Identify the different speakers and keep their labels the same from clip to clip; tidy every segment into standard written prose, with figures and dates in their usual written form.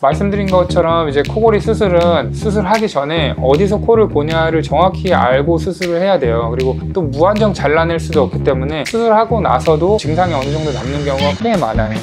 Speaker 1: 말씀드린 것처럼 이제 코골이 수술은 수술하기 전에 어디서 코를 고냐를 정확히 알고 수술을 해야 돼요. 그리고 또 무한정 잘라낼 수도 없기 때문에 수술하고 나서도 증상이 어느 정도 남는 경우가 꽤 많아요.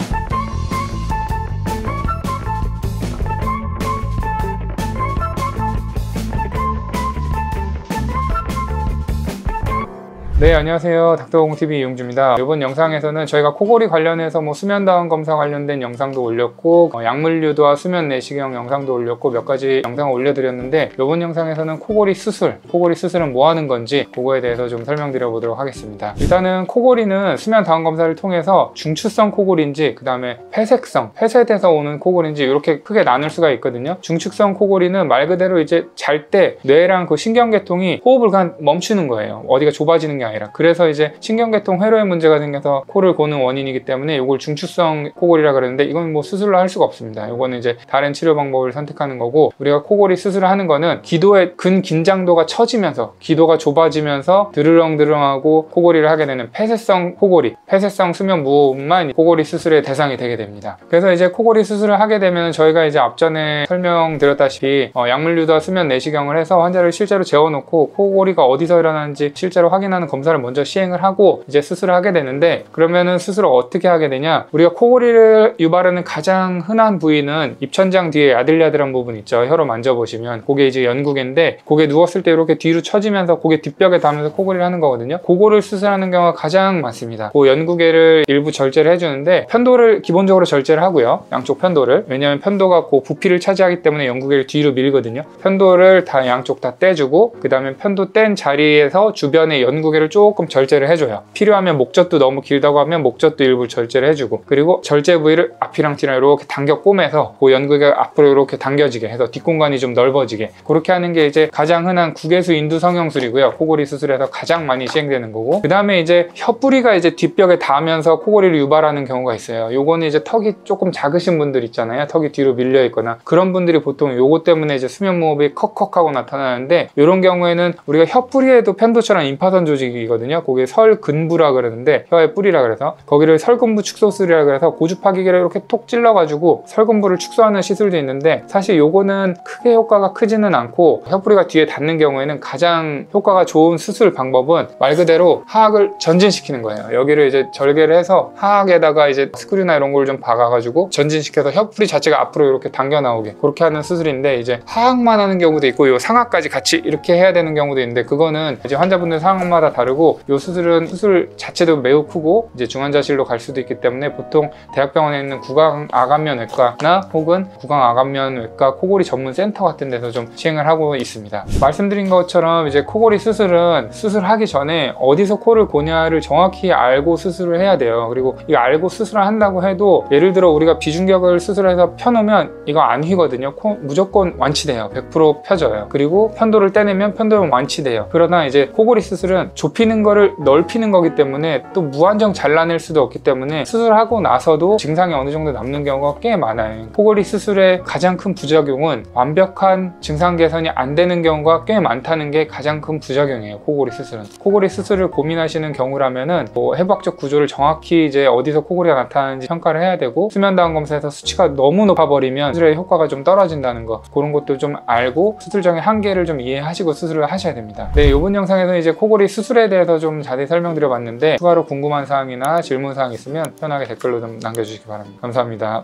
Speaker 1: 네, 안녕하세요. 닥터공TV 이용주입니다. 이번 영상에서는 저희가 코골이 관련해서 수면다운 검사 관련된 영상도 올렸고 약물 유도와 수면 내시경 영상도 올렸고 몇 가지 영상을 올려드렸는데 이번 영상에서는 코골이 수술은 뭐 하는 건지 그거에 대해서 좀 설명드려 보도록 하겠습니다. 일단은 코골이는 수면다운 검사를 통해서 중추성 코골이인지 그 다음에 폐쇄돼서 오는 코골이인지 이렇게 크게 나눌 수가 있거든요. 중추성 코골이는 말 그대로 이제 잘 때 뇌랑 그 신경계통이 호흡을 그냥 멈추는 거예요. 어디가 좁아지는 게 아니라. 그래서 이제 신경계통 회로에 문제가 생겨서 코를 고는 원인이기 때문에 이걸 중추성 코골이라 그러는데 이건 수술로 할 수가 없습니다. 이거는 이제 다른 치료 방법을 선택하는 거고, 우리가 코골이 수술을 하는 거는 기도의 근긴장도가 처지면서 기도가 좁아지면서 드르렁드렁하고 코골이를 하게 되는 폐쇄성 코골이, 폐쇄성 수면 무호흡만 코골이 수술의 대상이 되게 됩니다. 그래서 이제 코골이 수술을 하게 되면 저희가 이제 앞전에 설명드렸다시피 약물 유도와 수면 내시경을 해서 환자를 실제로 재워놓고 코골이가 어디서 일어나는지 실제로 확인하는 검사를 먼저 시행을 하고 이제 수술을 하게 되는데, 그러면은 수술을 어떻게 하게 되냐, 우리가 코골이를 유발하는 가장 흔한 부위는 입천장 뒤에 야들야들한 부분 있죠. 혀로 만져보시면 그게 이제 연구개인데, 그게 누웠을 때 이렇게 뒤로 처지면서 고개 뒷벽에 닿으면서 코골이를 하는 거거든요. 그거를 수술하는 경우가 가장 많습니다. 그 연구개를 일부 절제를 해주는데 편도를 기본적으로 절제를 하고요. 양쪽 편도를. 왜냐하면 편도가 그 부피를 차지하기 때문에 연구개를 뒤로 밀거든요. 편도를 다 양쪽 다 떼주고 그 다음에 편도 뗀 자리에서 주변에 연구개를 조금 절제를 해줘요. 필요하면 목젖도 너무 길다고 하면 목젖도 일부 절제를 해주고, 그리고 절제 부위를 앞이랑 뒤랑 이렇게 당겨 꼬매서 그 연구개가 앞으로 이렇게 당겨지게 해서 뒷공간이 좀 넓어지게, 그렇게 하는 게 이제 가장 흔한 국외수 인두 성형술이고요. 코골이 수술에서 가장 많이 시행되는 거고, 그 다음에 이제 혀뿌리가 이제 뒷벽에 닿으면서 코골이를 유발하는 경우가 있어요. 요거는 이제 턱이 조금 작으신 분들 있잖아요. 턱이 뒤로 밀려 있거나 그런 분들이 보통 요거 때문에 이제 수면 무호흡이 컥컥하고 나타나는데, 이런 경우에는 우리가 혀뿌리에도 편도처럼 임파선 조직이거든요. 그게 설근부라 그러는데, 혀의 뿌리라 그래서 거기를 설근부 축소술이라 그래서 고주파기계를 이렇게 톡 찔러가지고 설근부를 축소하는 시술도 있는데, 사실 요거는 크게 효과가 크지는 않고 혀뿌리가 뒤에 닿는 경우에는 가장 효과가 좋은 수술 방법은 말 그대로 하악을 전진시키는 거예요. 여기를 이제 절개를 해서 하악에다가 이제 스크류나 이런 걸 좀 박아가지고 전진시켜서 혀뿌리 자체가 앞으로 이렇게 당겨 나오게 그렇게 하는 수술인데, 이제 하악만 하는 경우도 있고 요 상악까지 같이 이렇게 해야 되는 경우도 있는데, 그거는 이제 환자분들 상황마다 다르고 요 수술은 수술 자체도 매우 크고 이제 중환자실로 갈 수도 있기 때문에 보통 대학병원에 있는 구강암면외과나 혹은 구강암면외과 코골이 전문 센터 같은 데서 좀 시행을 하고 있습니다. 말씀드린 것처럼 이제 코골이 수술은 수술하기 전에 어디서 코를 고냐를 정확히 알고 수술을 해야 돼요. 그리고 이거 알고 수술을 한다고 해도 예를 들어 우리가 비중격을 수술해서 펴놓으면 이거 안 휘거든요. 코 무조건 완치돼요. 100% 펴져요. 그리고 편도를 떼내면 편도는 완치돼요. 그러나 이제 코골이 수술은 좁히는 거를 넓히는 거기 때문에 또 무한정 잘라낼 수도 없기 때문에 수술하고 나서도 증상이 어느 정도 남는 경우가 꽤 많아요. 코골이 수술의 가장 큰 부작용은 완벽한 증상 개선이 안 되는 경우가 꽤 많다는 게 가장 큰 부작용이에요. 코골이 수술은. 코골이 수술을 고민하시는 경우라면은 해부학적 구조를 정확히 이제 어디서 코골이가 나타나는지 평가를 해야 되고, 수면다운 검사에서 수치가 너무 높아버리면 수술의 효과가 좀 떨어진다는 거, 그런 것도 좀 알고 수술정의 한계를 좀 이해하시고 수술을 하셔야 됩니다. 네, 이번 영상에서는 이제 코골이 수술에 대해서 좀 자세히 설명드려 봤는데, 추가로 궁금한 사항이나 질문 사항 있으면 편하게 댓글로 좀 남겨주시기 바랍니다. 감사합니다.